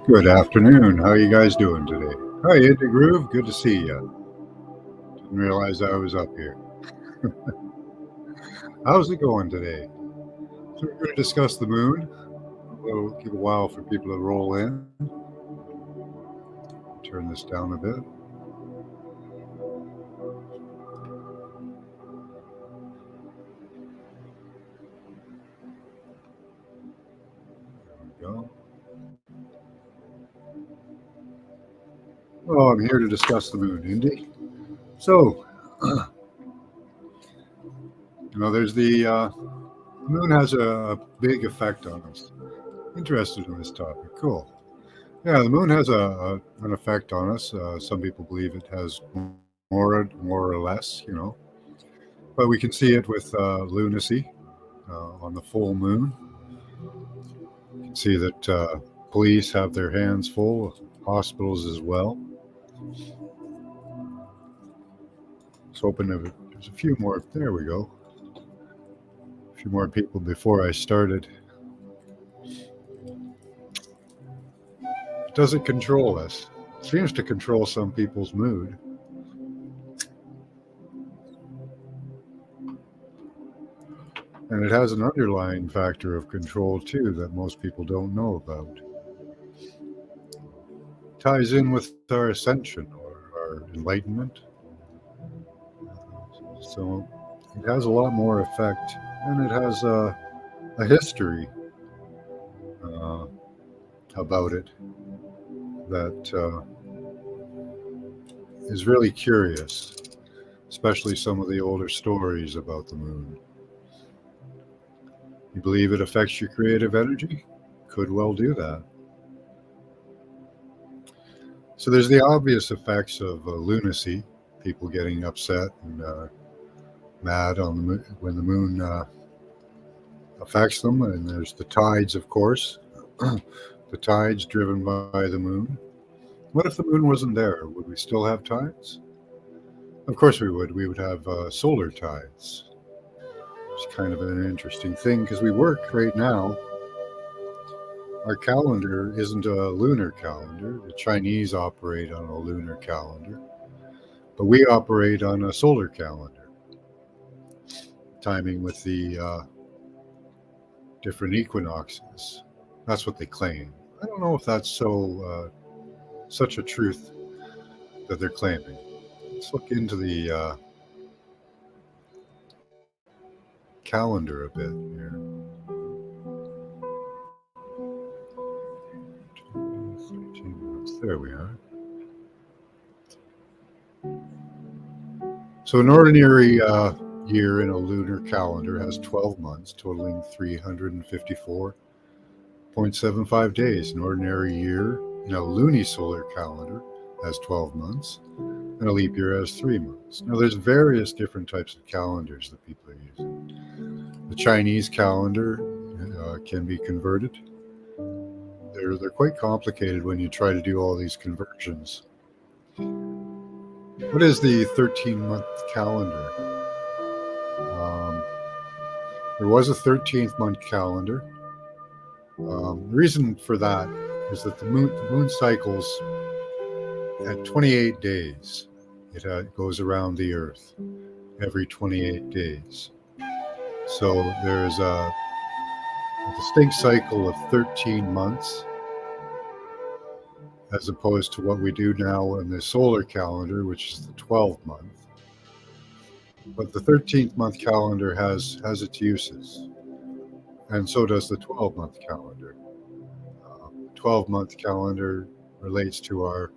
Good afternoon. How are you guys doing today? Hi, Ed the Groove. Good to see you. Didn't realize I was up here. How's it going today? So we're going to discuss the moon. It'll take a while for people to roll in. Turn this down a bit. There we go. Oh, I'm here to discuss the moon, Indy. So, there's the moon has a big effect on us. Interested in this topic. Cool. Yeah, the moon has an effect on us. Some people believe it has more or less, but we can see it with lunacy on the full moon. You can see that police have their hands full, hospitals as well. Let's open there's a few more. There we go. A few more people before I started. It doesn't control us. It seems to control some people's mood. And it has an underlying factor of control too that most people don't know about. Ties in with our ascension or our enlightenment. So it has a lot more effect, and it has a history about it that is really curious, especially some of the older stories about the moon. You believe it affects your creative energy? Could well do that. So there's the obvious effects of lunacy, people getting upset and mad on the moon, when the moon affects them. And there's the tides, of course. The tides driven by the moon. What if the moon wasn't there? Would we still have tides? Of course we would. We would have solar tides. It's kind of an interesting thing because we work right now. Our calendar isn't a lunar calendar. The Chinese operate on a lunar calendar, but we operate on a solar calendar, timing with the different equinoxes. That's what they claim. I don't know if that's such a truth that they're claiming. Let's look into the calendar a bit here. 13 months. There we are. So an ordinary year in a lunar calendar has 12 months, totaling 354.75 days. An ordinary year in a lunisolar calendar has 12 months, and a leap year has 3 months. Now, there's various different types of calendars that people are using. The Chinese calendar can be converted. They're quite complicated when you try to do all these conversions. What is the 13-month calendar? There was a 13th month calendar. The reason for that is that the moon cycles at 28 days. It goes around the Earth every 28 days. So there's a distinct cycle of 13 months, as opposed to what we do now in the solar calendar, which is the 12th month. But the 13th month calendar has its uses, and so does the 12-month calendar. 12-month calendar relates to our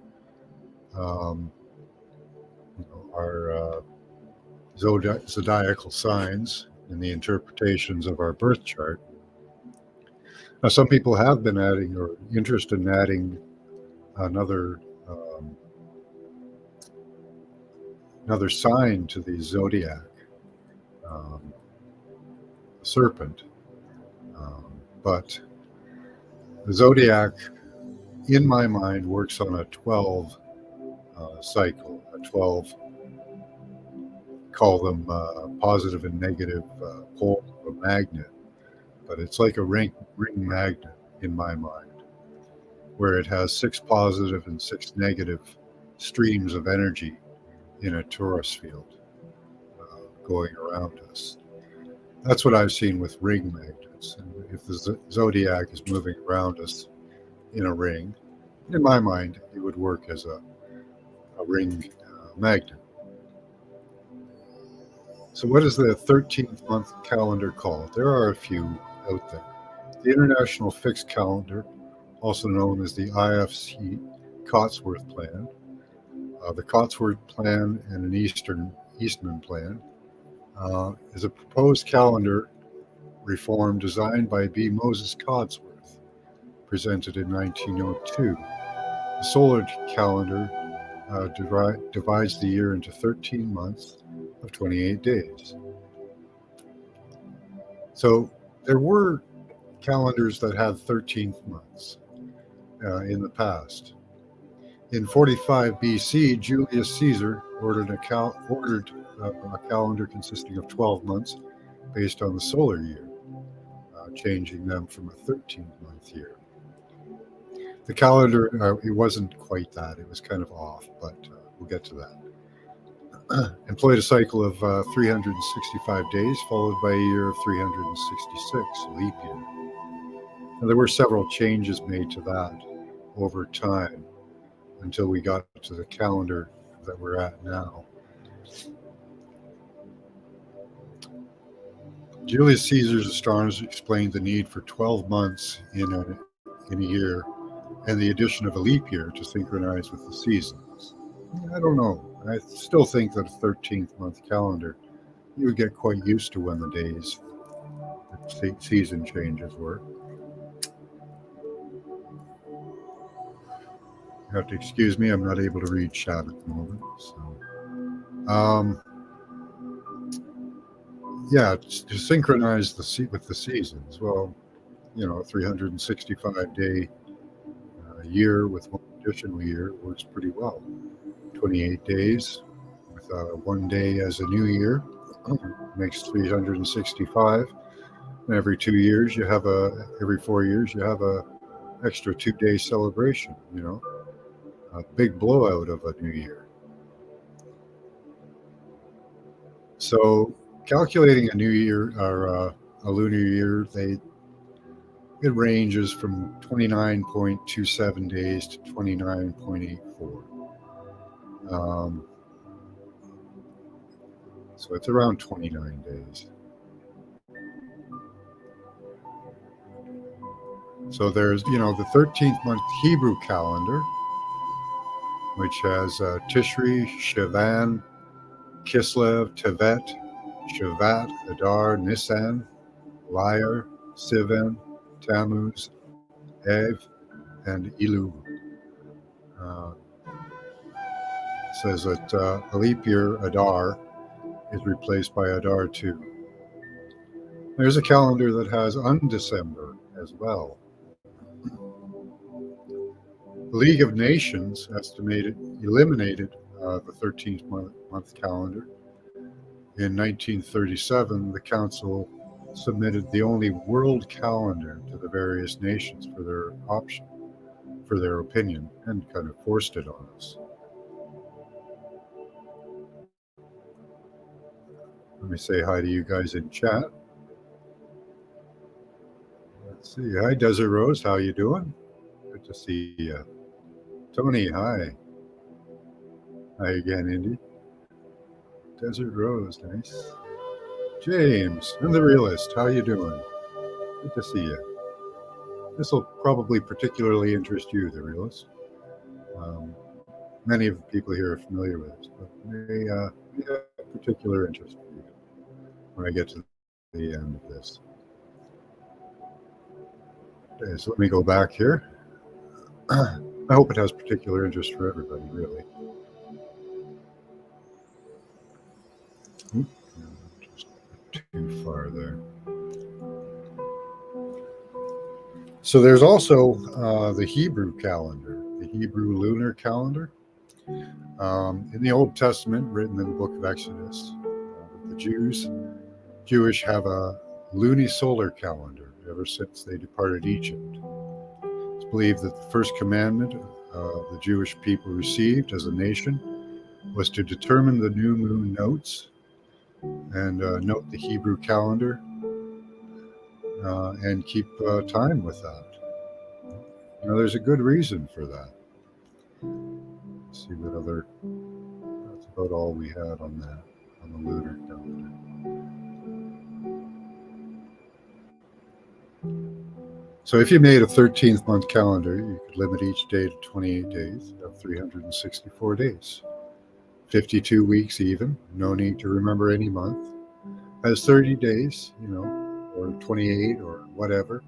zodiacal signs and the interpretations of our birth chart. Now, some people have been adding or interested in adding another another sign to the zodiac, the serpent. But the zodiac, in my mind, works on a 12 cycle, a 12, call them positive and negative poles of a magnet. But it's like a ring magnet in my mind, where it has 6 positive and 6 negative streams of energy in a torus field going around us. That's what I've seen with ring magnets. And if the zodiac is moving around us in a ring, in my mind, it would work as a ring magnet. So what is the 13th month calendar called? There are a few out there. The International Fixed Calendar, also known as the IFC Cotsworth Plan, the Cotsworth Plan and an Eastman Plan, is a proposed calendar reform designed by B. Moses Cotsworth, presented in 1902. The solar calendar divides the year into 13 months of 28 days. So there were calendars that had 13th months in the past. In 45 BC, Julius Caesar ordered a calendar consisting of 12 months based on the solar year, changing them from a 13-month year. The calendar, it wasn't quite that. It was kind of off, but we'll get to that. Employed a cycle of 365 days, followed by a year of 366, leap year. Now, there were several changes made to that over time until we got to the calendar that we're at now. Julius Caesar's astronomers explained the need for 12 months in a year and the addition of a leap year to synchronize with the seasons. I don't know. I still think that a 13th month calendar, you would get quite used to when the days, the season changes were. You have to excuse me, I'm not able to read chat at the moment. So, yeah, to synchronize with the seasons. Well, you know, a 365 day year with one additional year works pretty well. 28 days with 1 day as a new year makes 365. And every 2 years you have every 4 years you have a extra 2-day celebration, you know, a big blowout of a new year. So calculating a new year or a lunar year, it ranges from 29.27 days to 29.84. So it's around 29 days. So there's, you know, the 13th month Hebrew calendar, which has Tishri, Shivan, Kislev, Tevet, Shavat, Adar, Nisan, Lyar, Sivan, Tammuz, Av, and Elul. Says that a leap year, Adar, is replaced by Adar 2. There's a calendar that has undecember as well. The League of Nations eliminated the 13th month calendar. In 1937, the Council submitted the only world calendar to the various nations for their opinion, and kind of forced it on us. Let me say hi to you guys in chat. Let's see. Hi, Desert Rose. How you doing? Good to see you. Tony, hi. Hi again, Indy. Desert Rose, nice. James, I'm the Realist. How you doing? Good to see you. This will probably particularly interest you, the Realist. Many of the people here are familiar with this, but may have particular interest for you when I get to the end of this. Okay, so let me go back here. I hope it has particular interest for everybody, really. Oop, just too far there. So there's also the Hebrew calendar, the Hebrew lunar calendar. In the Old Testament, written in the book of Exodus, the Jewish have a lunisolar calendar ever since they departed Egypt. It's believed that the first commandment the Jewish people received as a nation was to determine the new moon notes and note the Hebrew calendar and keep time with that. Now, there's a good reason for that. Let's see what other. That's about all we had on that, on the lunar calendar. So if you made a 13th month calendar, you could limit each day to 28 days, of 364 days. 52 weeks even, no need to remember any month. Has 30 days, or 28 or whatever.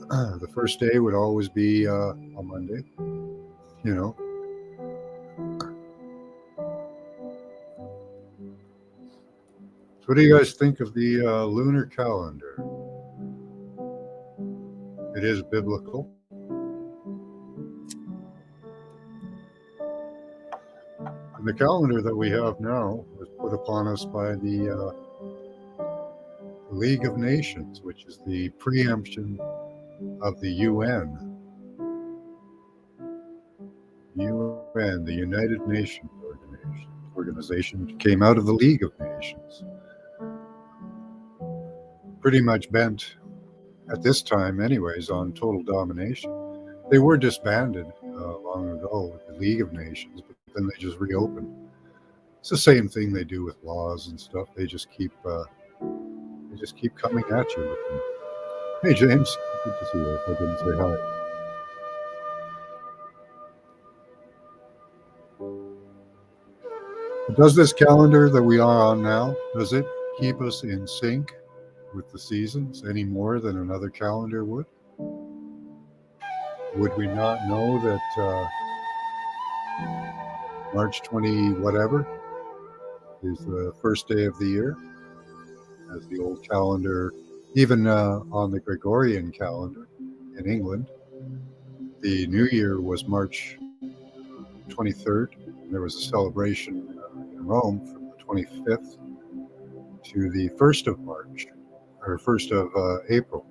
The first day would always be a Monday, So what do you guys think of the lunar calendar? It is biblical. And the calendar that we have now was put upon us by the League of Nations, which is the preemption of the UN. UN, the United Nations organization, came out of the League of Nations. Pretty much bent, at this time anyways, on total domination. They were disbanded long ago with the League of Nations, but then they just reopened. It's the same thing they do with laws and stuff. They just keep coming at you with them. Hey, James, good to see you. I didn't say hi. Does this calendar that we are on now, does it keep us in sync with the seasons any more than another calendar would? Would we not know that March 20 whatever is the first day of the year, as the old calendar, even on the Gregorian calendar in England, the New Year was March 23rd. There was a celebration in Rome from the 25th to the 1st of March, or 1st of April.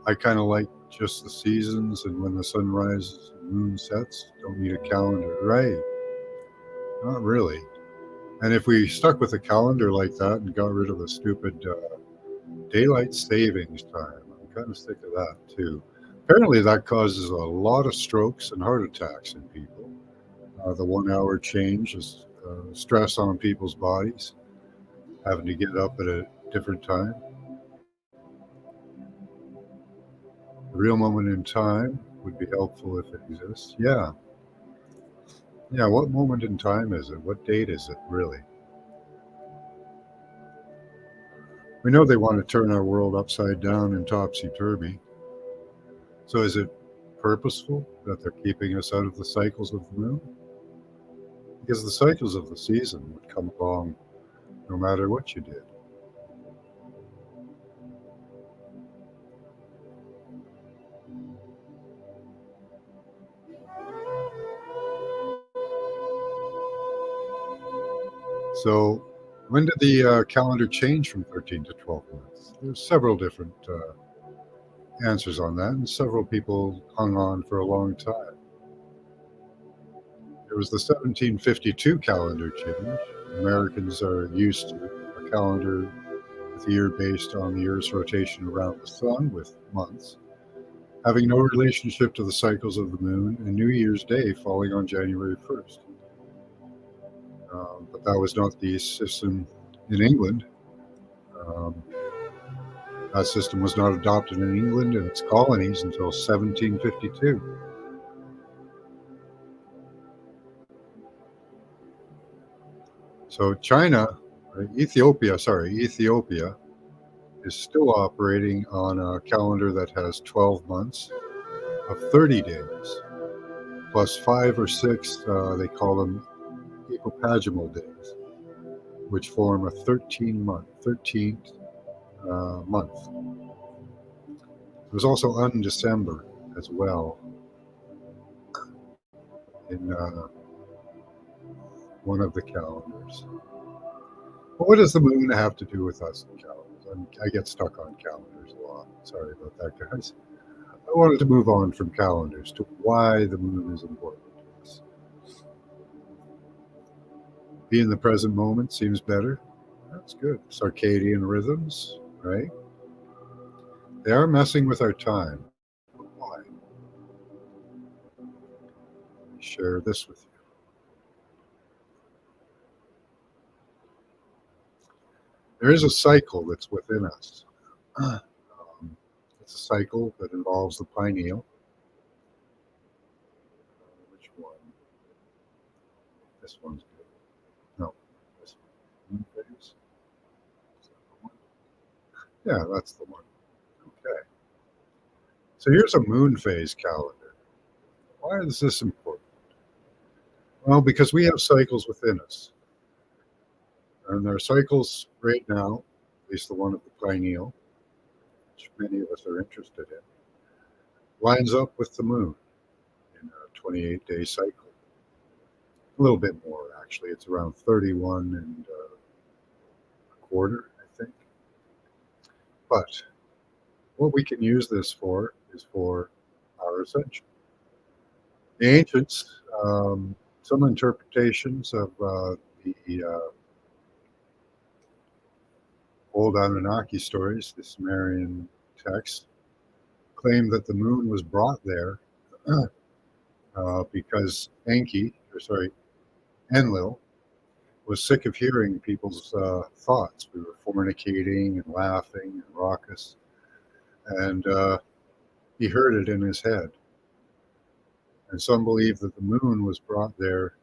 I kind of like just the seasons and when the sun rises and the moon sets. Don't need a calendar, right? Not really. And if we stuck with a calendar like that and got rid of the stupid daylight savings time, I'm kind of sick of that too. Apparently that causes a lot of strokes and heart attacks in people. The 1 hour change is stress on people's bodies, having to get up at a different time. The real moment in time would be helpful if it exists. Yeah. Yeah, what moment in time is it? What date is it, really? We know they want to turn our world upside down and topsy-turvy. So is it purposeful that they're keeping us out of the cycles of the moon? Because the cycles of the season would come along no matter what you did. So when did the calendar change from 13 to 12 months? There's several different answers on that, and several people hung on for a long time. It was the 1752 calendar change. Americans are used to a calendar with a year based on the Earth's rotation around the sun with months, having no relationship to the cycles of the moon, and New Year's Day falling on January 1st. But that was not the system in England. That system was not adopted in England and its colonies until 1752. So Ethiopia is still operating on a calendar that has 12 months of 30 days, plus 5 or 6, they call them epopagimal days, which form a 13th month. There's also undecember as well in one of the calendars. But what does the moon have to do with us in calendars? I get stuck on calendars a lot. Sorry about that, guys. I wanted to move on from calendars to why the moon is important to us. Be in the present moment seems better. That's good. Circadian rhythms, right? They are messing with our time. Why? Let me share this with you. There is a cycle that's within us. It's a cycle that involves the pineal. Which one? This one's good. No, this one. Moon phase? Is that the one? Yeah, that's the one. Okay. So here's a moon phase calendar. Why is this important? Well, because we have cycles within us. And there are cycles right now, at least the one of the pineal, which many of us are interested in, lines up with the moon in a 28-day cycle. A little bit more, actually. It's around 31 and a quarter, I think. But what we can use this for is for our ascension. The ancients, some interpretations of the old Anunnaki stories, the Sumerian texts, claim that the moon was brought there because Enlil was sick of hearing people's thoughts. We were fornicating and laughing and raucous, and he heard it in his head. And some believe that the moon was brought there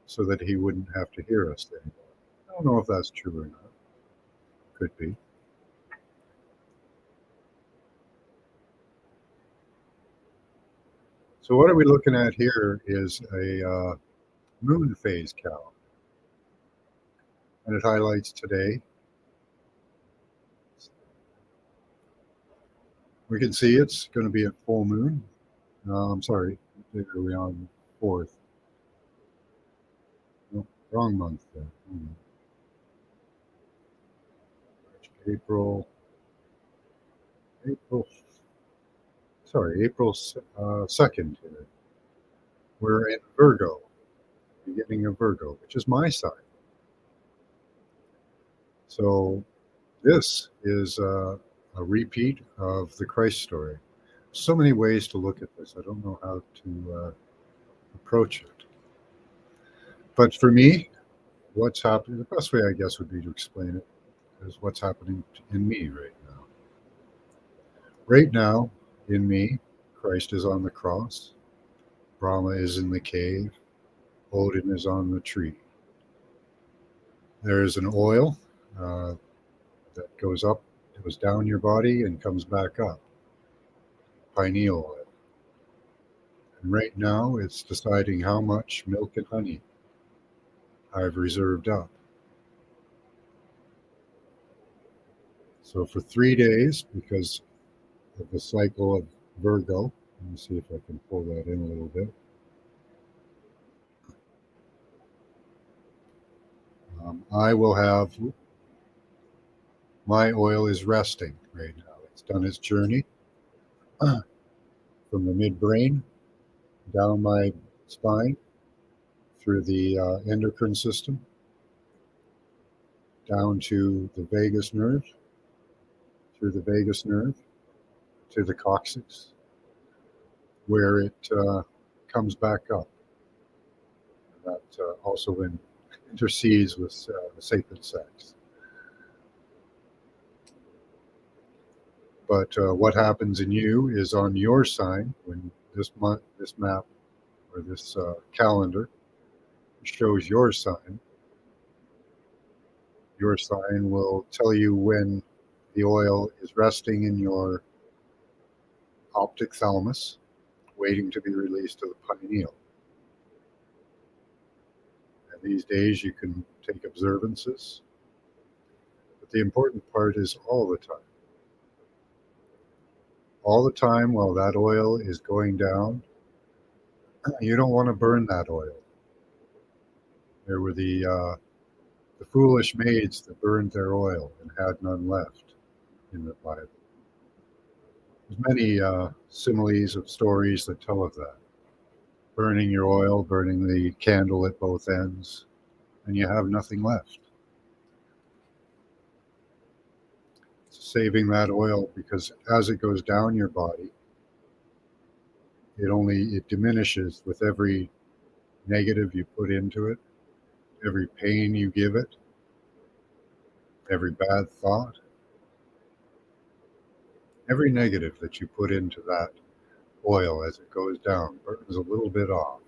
so that he wouldn't have to hear us anymore. I don't know if that's true or not. Could be. So what are we looking at here is a moon phase calendar. And it highlights today. We can see it's going to be a full moon. I'm sorry, are we on 4th? No, wrong month there. April 2nd here. We're in Virgo, beginning of Virgo, which is my sign. So this is a repeat of the Christ story. So many ways to look at this. I don't know how to approach it. But for me, what's happening, the best way I guess would be to explain it is what's happening in me right now. Right now, in me, Christ is on the cross, Brahma is in the cave, Odin is on the tree. There is an oil that goes up, it goes down your body and comes back up, pineal oil. And right now, it's deciding how much milk and honey I've reserved up. So for 3 days, because of the cycle of Virgo, let me see if I can pull that in a little bit. I will have, my oil is resting right now. It's done its journey from the midbrain down my spine through the endocrine system down to the vagus nerve, through the vagus nerve to the coccyx, where it comes back up. That also intercedes with the sacred sex. But what happens in you is on your sign when this map or this calendar shows your sign. Your sign will tell you when the oil is resting in your optic thalamus, waiting to be released to the pineal. And these days you can take observances, but the important part is all the time. All the time while that oil is going down, you don't want to burn that oil. There were the foolish maids that burned their oil and had none left in the Bible. There's many similes of stories that tell of that. Burning your oil, burning the candle at both ends, and you have nothing left. Saving that oil, because as it goes down your body, it diminishes with every negative you put into it, every pain you give it, every bad thought, every negative that you put into that oil as it goes down burns a little bit off.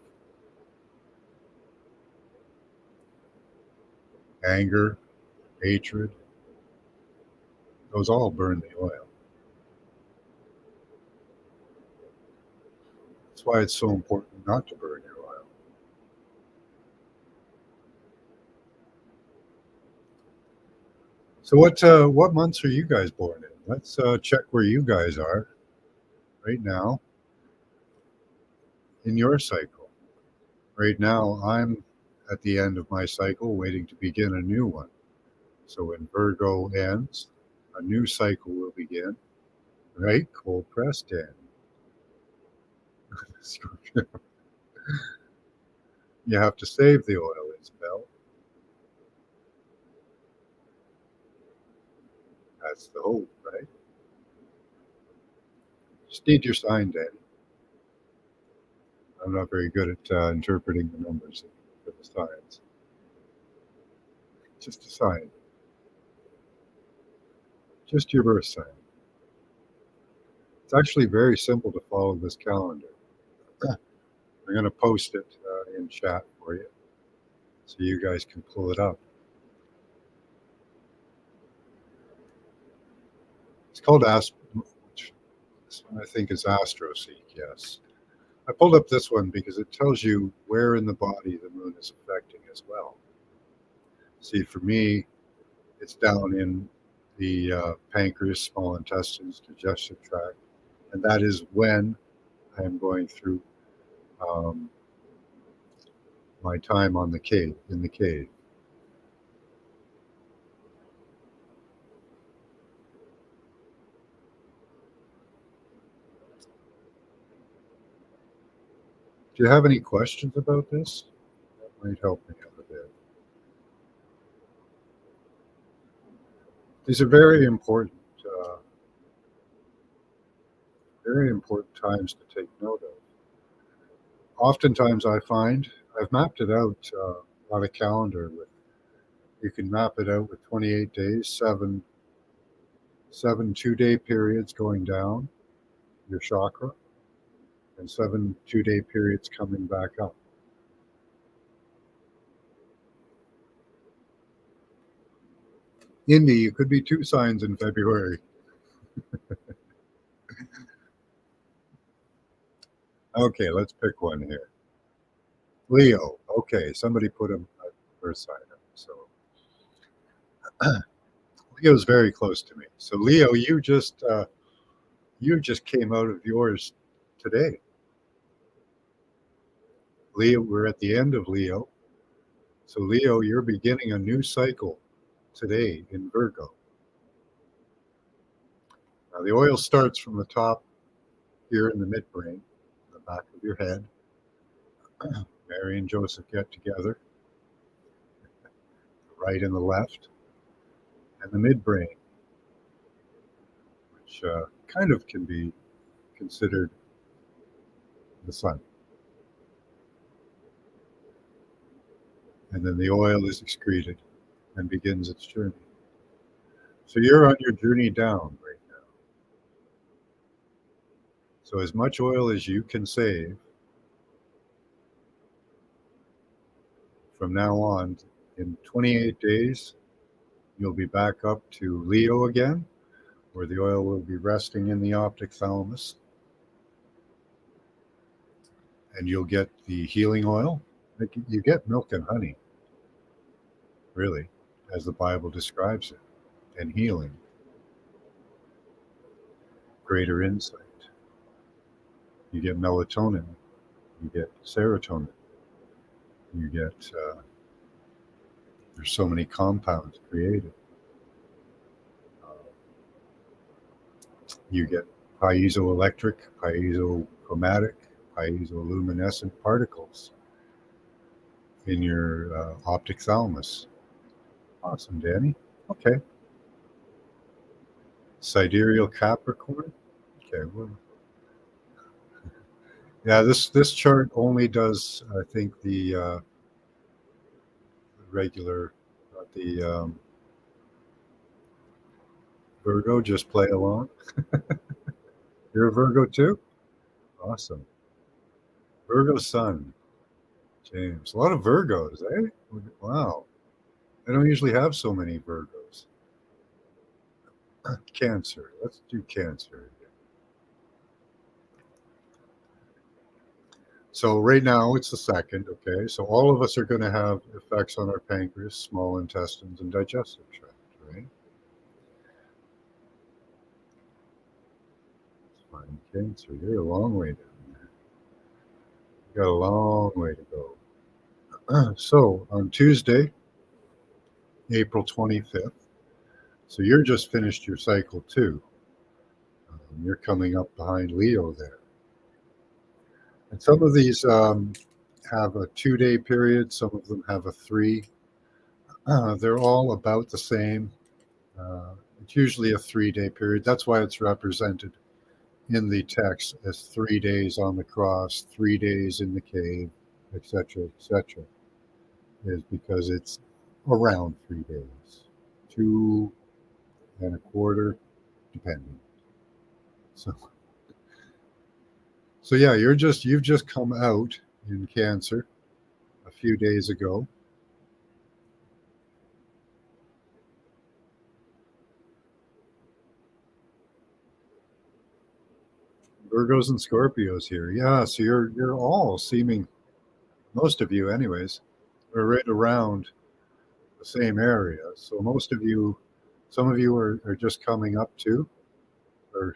Anger, hatred, those all burn the oil. That's why it's so important not to burn your oil. So what months are you guys born in? Let's check where you guys are right now in your cycle. Right now, I'm at the end of my cycle, waiting to begin a new one. So when Virgo ends, a new cycle will begin. Right? Cold pressed in. You have to save the oil, Isabel. That's the hope, right? Just need your sign, Danny. I'm not very good at interpreting the numbers for the signs. Just a sign. Just your birth sign. It's actually very simple to follow this calendar. I'm going to post it in chat for you so you guys can pull it up. It's called this one I think is AstroSeek, yes. I pulled up this one because it tells you where in the body the moon is affecting as well. See, for me, it's down in the pancreas, small intestines, digestive tract, and that is when I am going through my time in the cave. Do you have any questions about this? That might help me out a bit. These are very important times to take note of. Oftentimes I find I've mapped it out on a calendar with, you can map it out with 28 days, seven 2-day periods going down your chakra, and 7 2-day periods coming back up. Indy, you could be 2 signs in February. Okay, let's pick one here. Leo. Okay, somebody put a first sign up. So Leo's very close to me. So Leo, you just came out of yours today. Leo, we're at the end of Leo. So Leo, you're beginning a new cycle today in Virgo. Now the oil starts from the top here in the midbrain, the back of your head. Mary and Joseph get together, the right and the left, and the midbrain, which kind of can be considered the sun. And then the oil is excreted and begins its journey. So you're on your journey down right now. So as much oil as you can save from now on, in 28 days, you'll be back up to Leo again, where the oil will be resting in the optic thalamus. and you'll get the healing oil. Like, you get milk and honey, really, as the Bible describes it, and healing, greater insight. You get melatonin, you get serotonin, you get, there's so many compounds created. You get piezoelectric, piezochromatic, piezoluminescent particles in your optic thalamus. Awesome, Danny. Okay. Sidereal Capricorn. Okay. Well, yeah, this chart only does, I think, the regular, the Virgo. Just play along. You're a Virgo too? Awesome. Virgo Sun, James. A lot of Virgos, eh? Wow. I don't usually have so many Virgos. Cancer. Let's do Cancer. So right now it's the second, okay? So all of us are going to have effects on our pancreas, small intestines, and digestive tract, right? Fine, Cancer. You're a long way down there. You got a long way to go. So on Tuesday, April 25th, so you're just finished your cycle too. You're coming up behind Leo there. And some of these have a 2-day period, some of them have a 3. They're all about the same. It's usually a 3-day period. That's why it's represented in the text as 3 days on the cross, 3 days in the cave, etc., etc., is because it's around 3 days, 2.25, depending. So yeah, you've just come out in Cancer a few days ago. Virgos and Scorpios here. Yeah, so you're all seeming, most of you anyways, are right around the same area. So most of you, some of you are just coming up to, or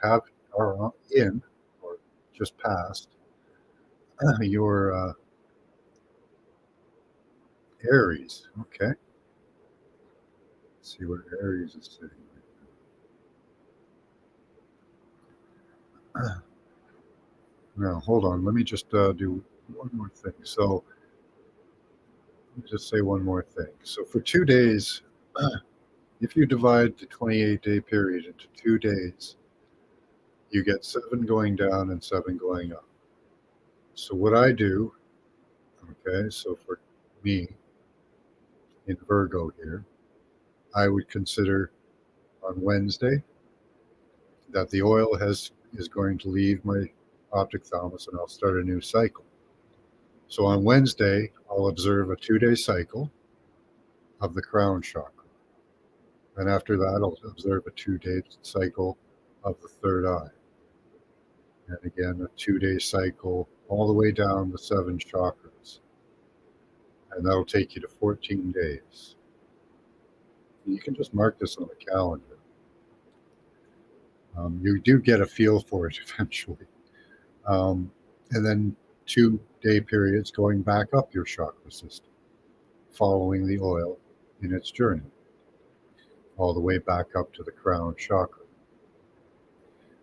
are in, or just past your Aries. Okay. Let's see where Aries is sitting right now. Now, hold on. Let me just do one more thing. So, let me just say one more thing. So, for 2 days, if you divide the 28-day period into 2 days, you get 7 going down and 7 going up. So, what I do, okay, so for me in Virgo here, I would consider on Wednesday that the oil is going to leave my optic thalamus and I'll start a new cycle. So on Wednesday, I'll observe a 2-day cycle of the crown chakra. And after that, I'll observe a 2-day cycle of the third eye. And again, a 2-day cycle all the way down the 7 chakras. And that'll take you to 14 days. You can just mark this on the calendar. You do get a feel for it eventually. And then 2-day periods going back up your chakra system, following the oil in its journey, all the way back up to the crown chakra.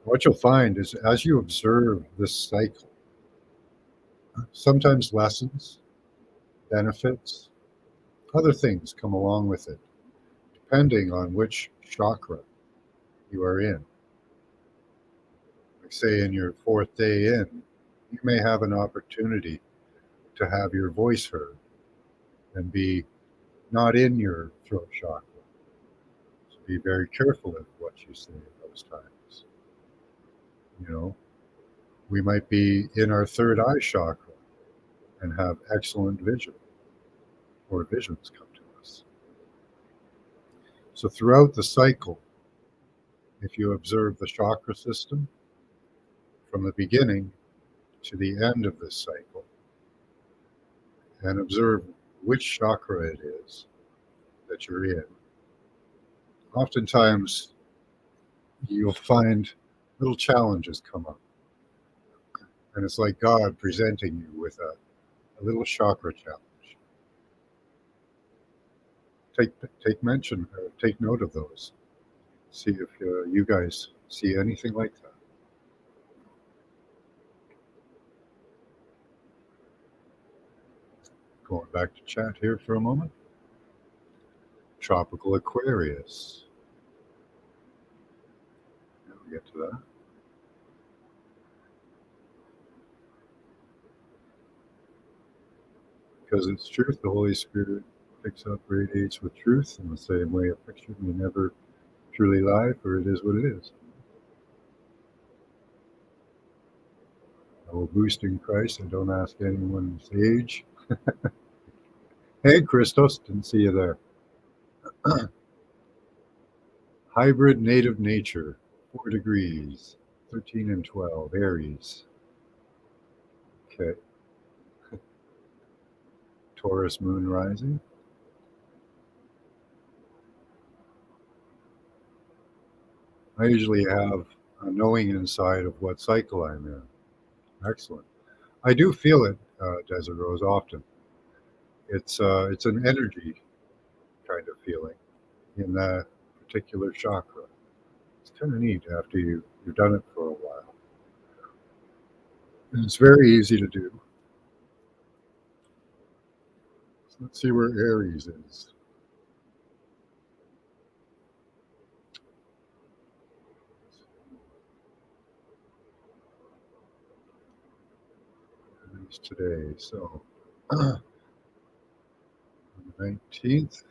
What you'll find is as you observe this cycle, sometimes lessons, benefits, other things come along with it, depending on which chakra you are in. Like say in your 4th day in, you may have an opportunity to have your voice heard and be not in your throat chakra. So be very careful of what you say at those times. You know, we might be in our third eye chakra and have excellent vision, or visions come to us. So throughout the cycle, if you observe the chakra system from the beginning to the end of this cycle, and observe which chakra it is that you're in. Oftentimes, you'll find little challenges come up, and it's like God presenting you with a little chakra challenge. Take take note of those. See if you guys see anything like that. Going back to chat here for a moment. Tropical Aquarius. We'll get to that. Because it's truth, the Holy Spirit picks up, radiates with truth in the same way a picture may never truly lie, for it is what it is. I will boost in Christ and don't ask anyone's age. Hey, Christos, didn't see you there. Hybrid native nature, 4 degrees, 13 and 12, Aries. Okay. Taurus moon rising. I usually have a knowing inside of what cycle I'm in. Excellent. I do feel it, Desert Rose, often. It's an energy kind of feeling in that particular chakra. It's kind of neat after you've done it for a while. And it's very easy to do. So let's see where Aries is. Aries today. So on the 19th.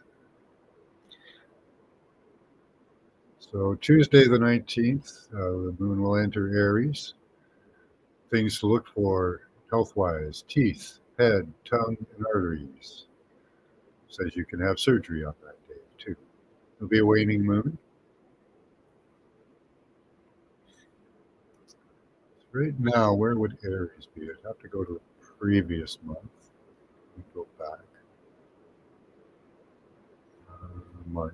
So Tuesday the 19th, the moon will enter Aries. Things to look for health-wise: teeth, head, tongue, and arteries. Says you can have surgery on that day too. There'll be a waning moon. Right now, where would Aries be? I'd have to go to the previous month. Let me go back. March.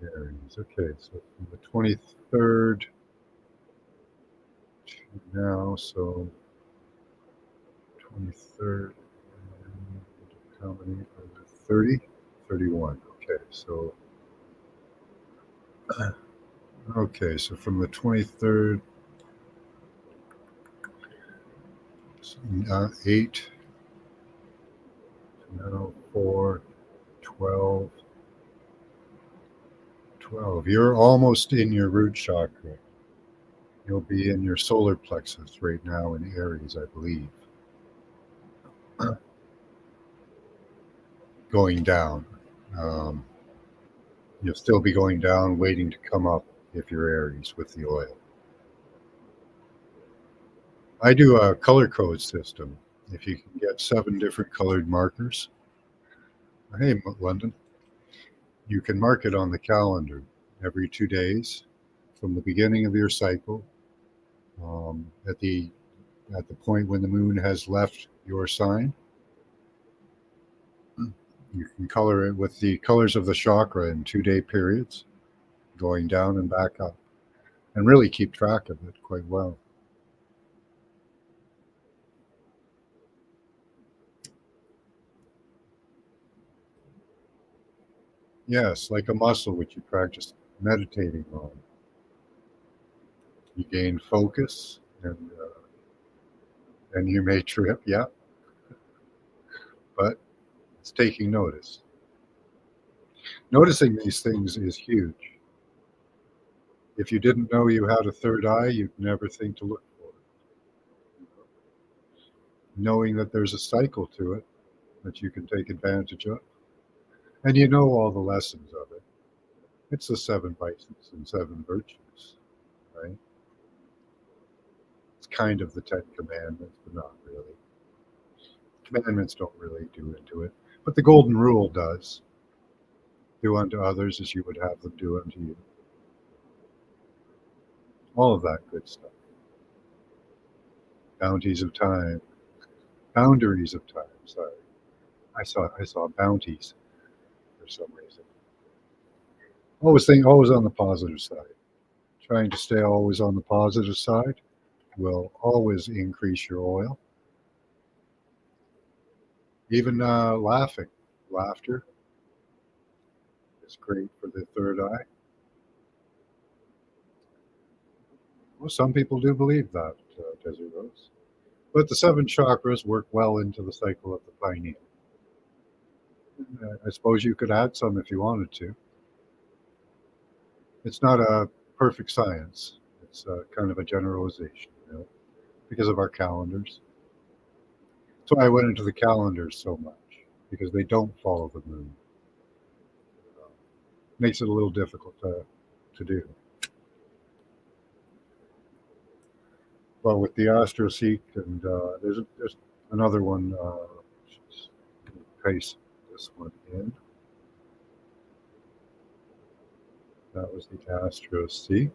Aries. Okay, so from the 23rd to now, so 23rd, how many? 30? 31. Okay, so okay, so from the 23rd, 8, now 4, 12, 12. You're almost in your root chakra. You'll be in your solar plexus right now in Aries, I believe. Going down. You'll still be going down, waiting to come up if you're Aries with the oil. I do a color code system. If you can get 7 different colored markers, hey, London, you can mark it on the calendar every 2 days from the beginning of your cycle, at the point when the moon has left your sign. You can color it with the colors of the chakra in 2-day periods, going down and back up, and really keep track of it quite well. Yes, like a muscle which you practice meditating on. You gain focus, and you may trip, yeah, but it's taking notice. Noticing these things is huge. If you didn't know you had a third eye, you'd never think to look for it. Knowing that there's a cycle to it that you can take advantage of, and you know all the lessons of it. It's the 7 vices and 7 virtues, right? It's kind of the 10 commandments, but not really. Commandments don't really do into it, but the golden rule does. Do unto others as you would have them do unto you. All of that good stuff. Bounties of time. Boundaries of time. Sorry. I saw bounties for some reason. Always on the positive side. Trying to stay always on the positive side will always increase your oil. Even laughing. Laughter is great for the third eye. Well, some people do believe that, Desert Rose. But the seven chakras work well into the cycle of the pineal. I suppose you could add some if you wanted to. It's not a perfect science. It's kind of a generalization, because of our calendars. That's why I went into the calendars so much, because they don't follow the moon. Makes it a little difficult to do. But with the AstroSeek, and there's another one. Just paste this one in. That was the AstroSeek.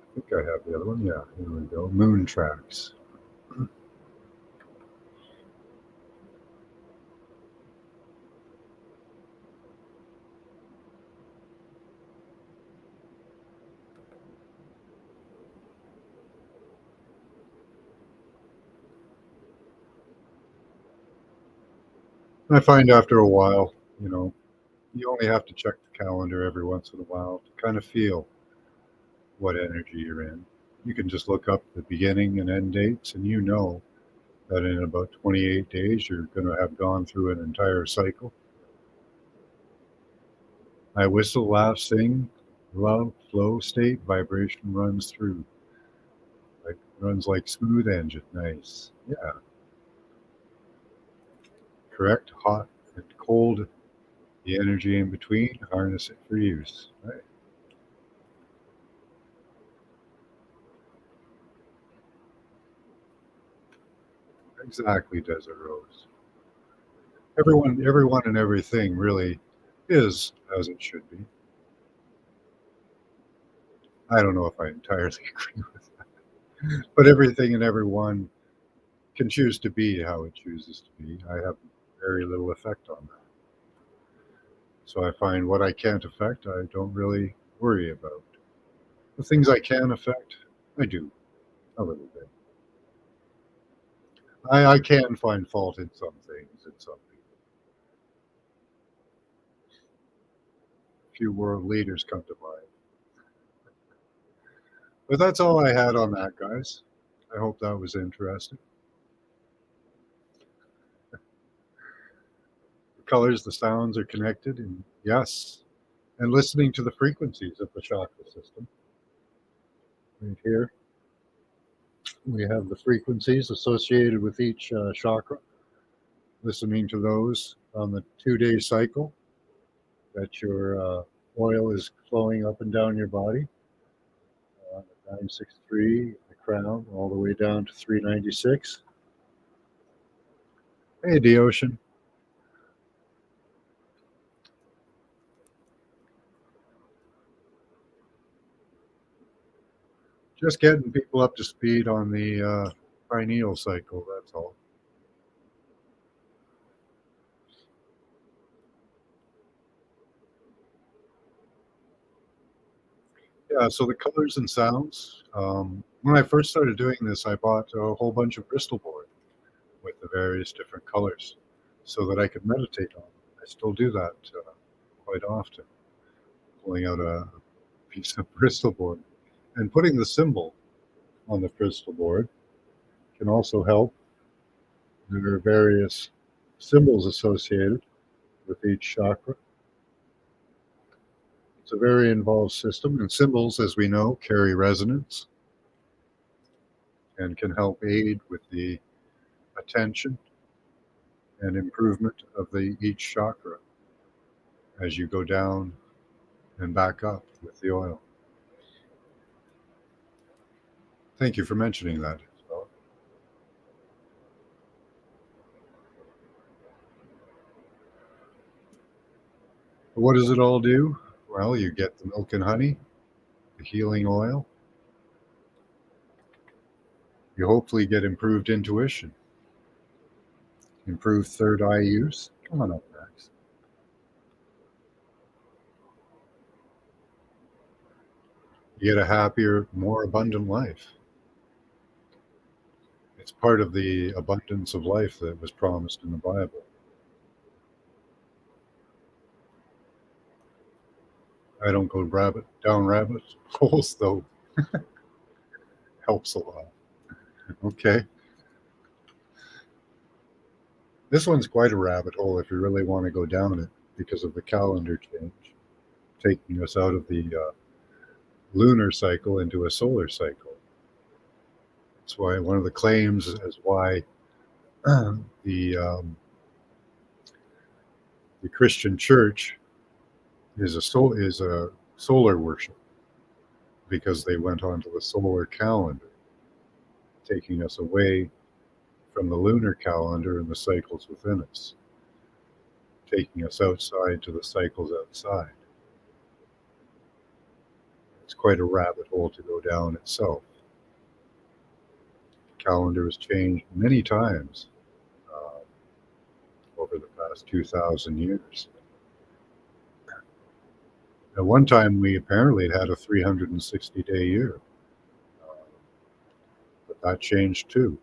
I think I have the other one. Yeah, here we go. Moon tracks. I find after a while, you only have to check the calendar every once in a while to kind of feel what energy you're in. You can just look up the beginning and end dates, and you know that in about 28 days you're going to have gone through an entire cycle. I whistle, laugh, sing, love, flow, state, vibration runs through. Runs like smooth engine. Nice. Yeah. Correct. Hot and cold. The energy in between, harness it for use. Right. Exactly, Desert Rose. Everyone and everything really is as it should be. I don't know if I entirely agree with that. But everything and everyone can choose to be how it chooses to be. I have very little effect on that. So I find what I can't affect, I don't really worry about. The things I can affect, I do a little bit. I can find fault in some things in some people. A few world leaders come to mind. But that's all I had on that, guys. I hope that was interesting. The colors, the sounds are connected, and yes, and listening to the frequencies of the chakra system. Right here, we have the frequencies associated with each chakra. Listening to those on the 2-day cycle that your oil is flowing up and down your body. 963, the crown, all the way down to 396. Hey, D Ocean. Just getting people up to speed on the pineal cycle, that's all. Yeah, so the colors and sounds. When I first started doing this, I bought a whole bunch of crystal board with the various different colors so that I could meditate on them. I still do that quite often, pulling out a piece of crystal board and putting the symbol on the crystal board can also help. There are various symbols associated with each chakra. It's a very involved system, and symbols, as we know, carry resonance and can help aid with the attention and improvement of each chakra as you go down and back up with the oil. Thank you for mentioning that as well. What does it all do? Well, you get the milk and honey, the healing oil. You hopefully get improved intuition, improved third eye use. Come on up, Max. You get a happier, more abundant life. It's part of the abundance of life that was promised in the Bible. I don't go down rabbit holes, though. Helps a lot. Okay. This one's quite a rabbit hole if you really want to go down it because of the calendar change, taking us out of the lunar cycle into a solar cycle. That's why one of the claims is why the the Christian Church is a solar worship because they went onto the solar calendar, taking us away from the lunar calendar and the cycles within us, taking us outside to the cycles outside. It's quite a rabbit hole to go down itself. The calendar has changed many times over the past 2,000 years. At one time, we apparently had a 360-day year, uh, but that changed too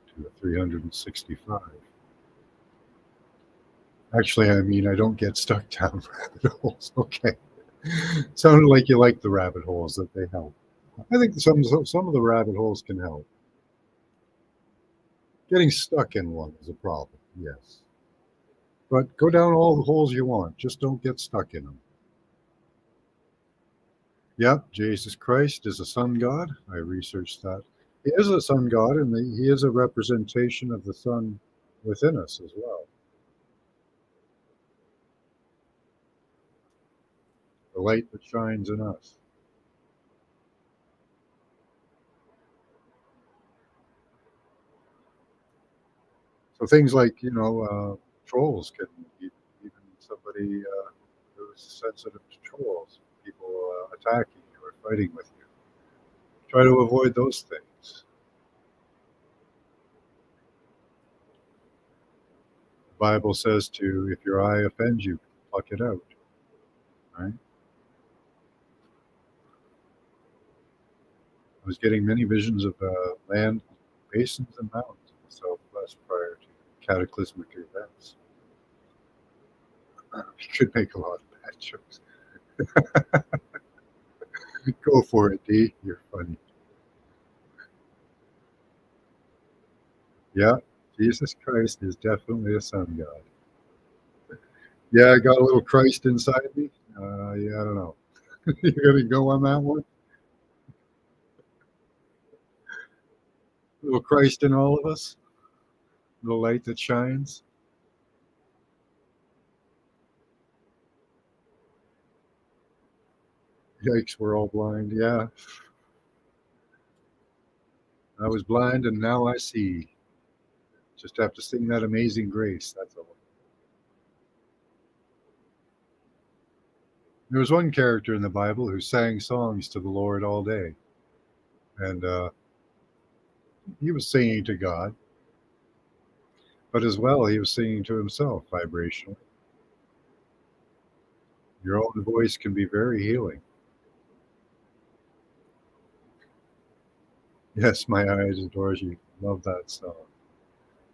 to a 365. Actually, I mean, I don't get stuck down rabbit holes. Okay. Sounded like you like the rabbit holes, that they help. I think some of the rabbit holes can help. Getting stuck in one is a problem, yes. But go down all the holes you want. Just don't get stuck in them. Yep, Jesus Christ is a sun god. I researched that. He is a sun god, and he is a representation of the sun within us as well. The light that shines in us. So things like, trolls can even somebody who's sensitive to trolls, people attacking you or fighting with you. Try to avoid those things. The Bible says to, if your eye offends you, pluck it out. Right? I was getting many visions of land, basins, and mountains in the southwest prior to cataclysmic events. You could make a lot of bad jokes. Go for it, D. You're funny. Yeah, Jesus Christ is definitely a sun god. Yeah, I got a little Christ inside me. Yeah, I don't know. You're going to go on that one? A little Christ in all of us? A little light that shines? Yikes, we're all blind. Yeah, I was blind and now I see. Just have to sing that Amazing Grace. That's all. There was one character in the Bible who sang songs to the Lord all day. And he was singing to God, but as well, he was singing to himself vibrationally. Your own voice can be very healing. Yes, my eyes adores you. Love that song.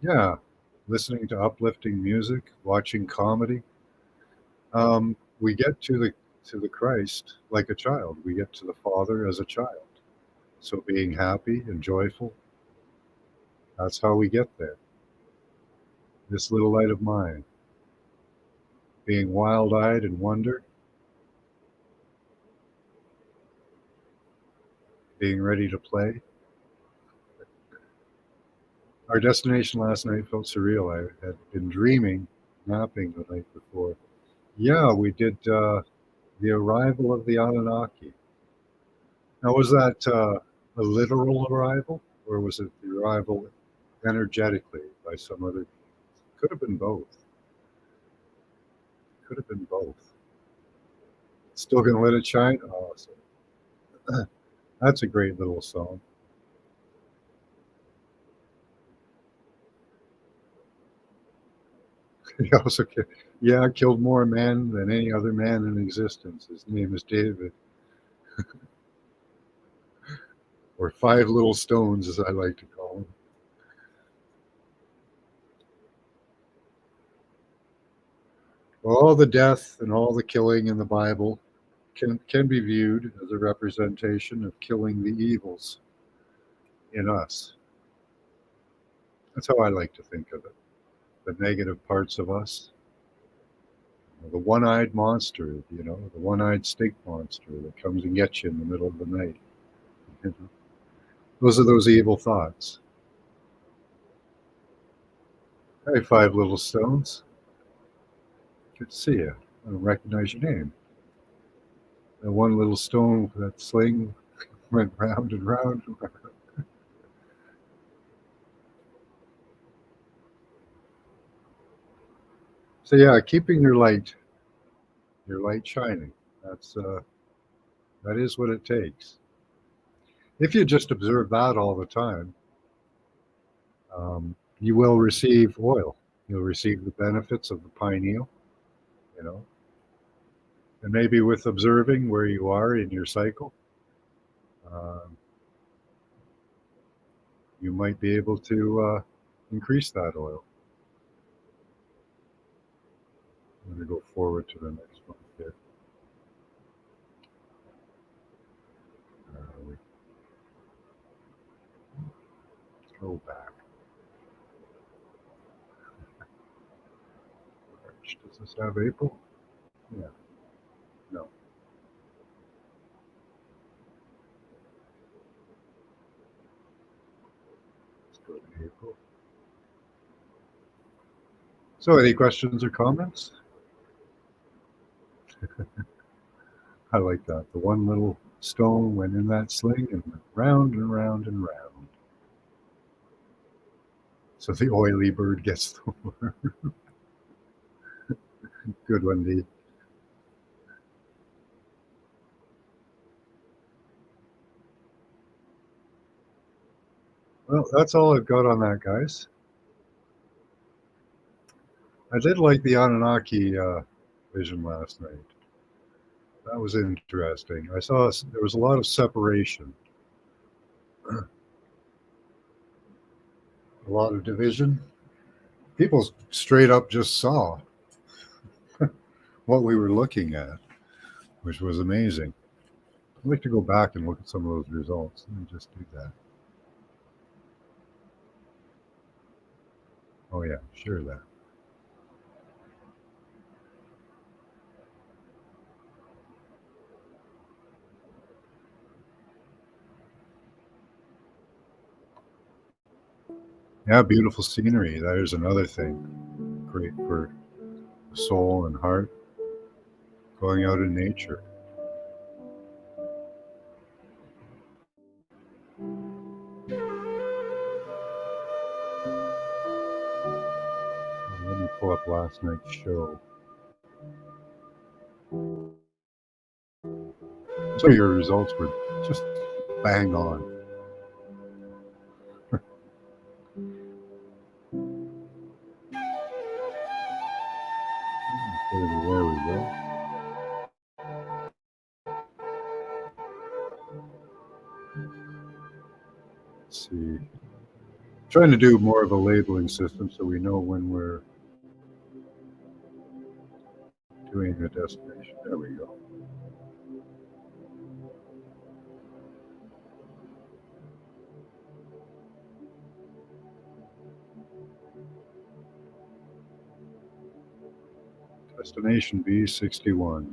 Yeah, listening to uplifting music, watching comedy. We get to the Christ like a child. We get to the Father as a child. So being happy and joyful, that's how we get there. This little light of mine, being wild-eyed in wonder, being ready to play. Our destination last night felt surreal. I had been dreaming, napping the night before. Yeah, we did the arrival of the Anunnaki. Now, was that a literal arrival, or was it the arrival energetically by some other? Could have been both. Could have been both. Still gonna let it shine? Awesome. That's a great little song. He also yeah, killed more men than any other man in existence. His name is David, or Five Little Stones, as I like to call him. Well, all the death and all the killing in the Bible can be viewed as a representation of killing the evils in us. That's how I like to think of it. The negative parts of us, the one-eyed monster, the one-eyed stink monster that comes and gets you in the middle of the night. You know? Those are those evil thoughts. Hey, Five Little Stones. Good to see you. I don't recognize your name. That one little stone, that sling went round and round. So yeah, keeping your light shining. That's that is what it takes. If you just observe that all the time, you will receive oil. You'll receive the benefits of the pineal, you know, and maybe with observing where you are in your cycle, um, you might be able to increase that oil. I'm going to go forward to the next one here. We go back. March. Does this have April? Yeah. No. Let's go to April. So, any questions or comments? I like that. The one little stone went in that sling and went round and round and round. So the oily bird gets the worm. Good one, Dee. Well, that's all I've got on that, guys. I did like the Anunnaki vision last night. That was interesting. I saw there was a lot of separation, a lot of division. People straight up just saw what we were looking at, which was amazing. I'd like to go back and look at some of those results. Let me just do that. Oh, yeah, share that. Yeah, beautiful scenery. That is another thing. Great for the soul and heart, going out in nature. Let me pull up last night's show. Some of your results were just bang on. There we go. Let's see. Trying to do more of a labeling system so we know when we're doing a destination. There we go. Destination B61.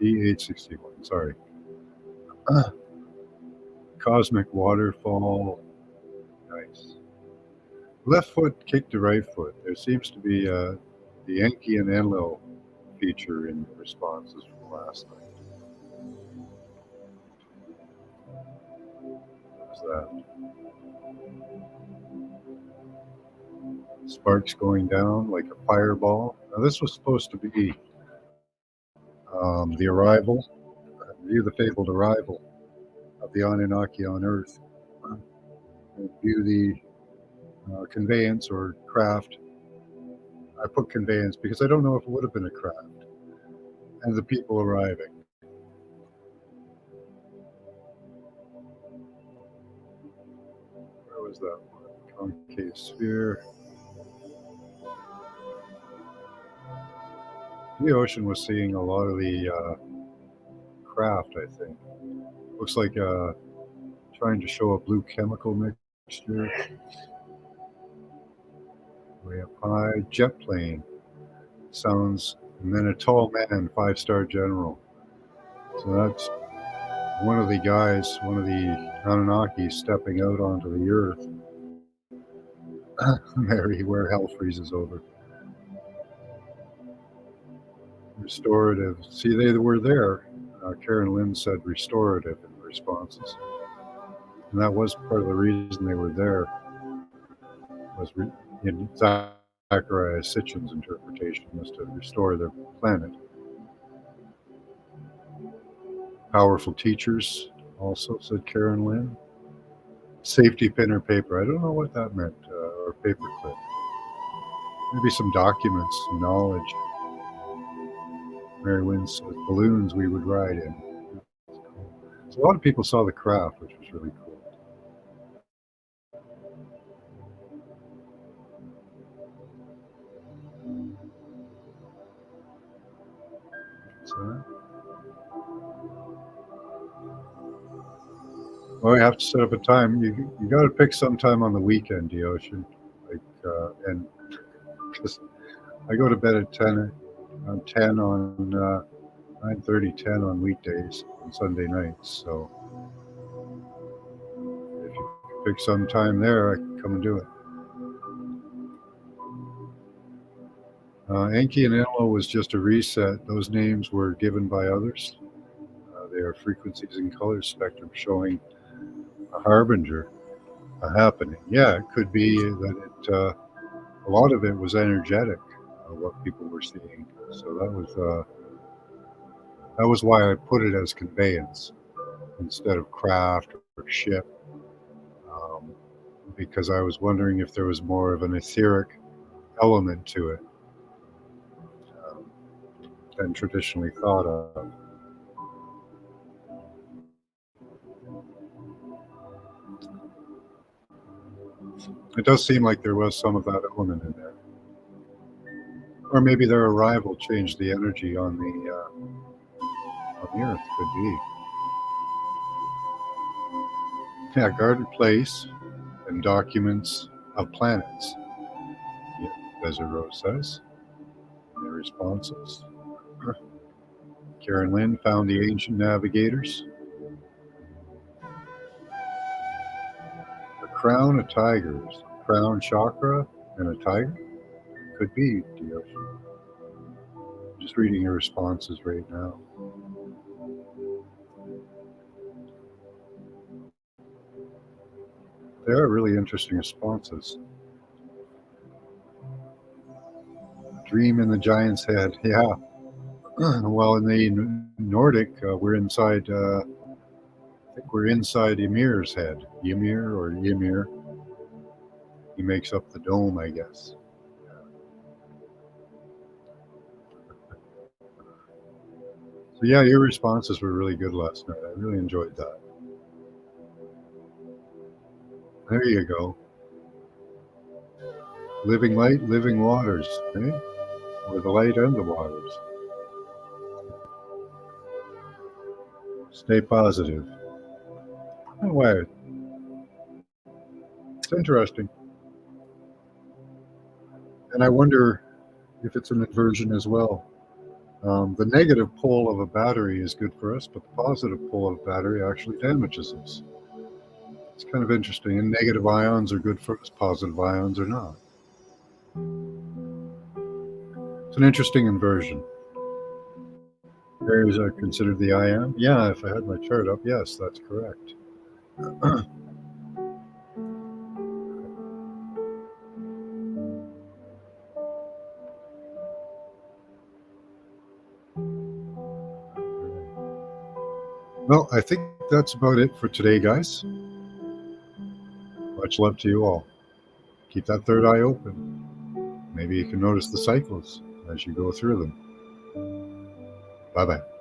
B861, sorry. Cosmic waterfall. Nice. Left foot kicked to right foot. There seems to be the Enki and Enlil feature in the responses from last night. What's that? Sparks going down like a fireball. Now, this was supposed to be The arrival, view the fabled arrival of the Anunnaki on Earth, and view the conveyance or craft. I put conveyance because I don't know if it would have been a craft, and the people arriving. Where was that one? Concave sphere. The ocean was seeing a lot of the craft, I think. Looks like trying to show a blue chemical mixture. Way up high, jet plane sounds, and then a tall man, 5-star general. So that's one of the guys, one of the Anunnaki stepping out onto the Earth. Mary, where hell freezes over. Restorative. See, they were there. Karen Lynn said restorative in the responses. And that was part of the reason they were there, was in Zachariah Sitchin's interpretation, was to restore their planet. Powerful teachers, also, said Karen Lynn. Safety pin or paper. I don't know what that meant, or paperclip. Maybe some documents, knowledge. Mary Lynn said balloons we would ride in. So a lot of people saw the craft, which was really cool. So, well, you have to set up a time. You got to pick some time on the weekend, the ocean. Like, and because I go to bed at 10 on 9:30, 10 on weekdays and Sunday nights. So if you pick some time there, I can come and do it. Enki and Enlil was just a reset. Those names were given by others. They are frequencies and color spectrum showing a harbinger, a happening. Yeah, it could be that a lot of it was energetic, what people were seeing. So that was why I put it as conveyance instead of craft or ship, because I was wondering if there was more of an etheric element to it than traditionally thought of. It does seem like there was some of that element in there. Or maybe their arrival changed the energy on the Earth, could be. Yeah, guarded place and documents of planets, yeah, Desert Rose says in their responses. Karen Lynn found the ancient navigators. A crown of tigers, crown chakra and a tiger? Could be, Diosha. Just reading your responses right now. They are really interesting responses. Dream in the giant's head, yeah. Well, in the Nordic, we're inside, I think we're inside Ymir's head. Ymir or Ymir. He makes up the dome, I guess. So yeah, your responses were really good last night. I really enjoyed that. There you go. Living light, living waters, eh? Or the light and the waters. Stay positive. Oh, wow. It's interesting. And I wonder if it's an inversion as well. The negative pole of a battery is good for us, but the positive pole of a battery actually damages us. It's kind of interesting. And negative ions are good for us, positive ions are not. It's an interesting inversion. Areas are considered the I am. Yeah, if I had my chart up, yes, that's correct. Well, I think that's about it for today, guys. Much love to you all. Keep that third eye open. Maybe you can notice the cycles as you go through them. Bye bye.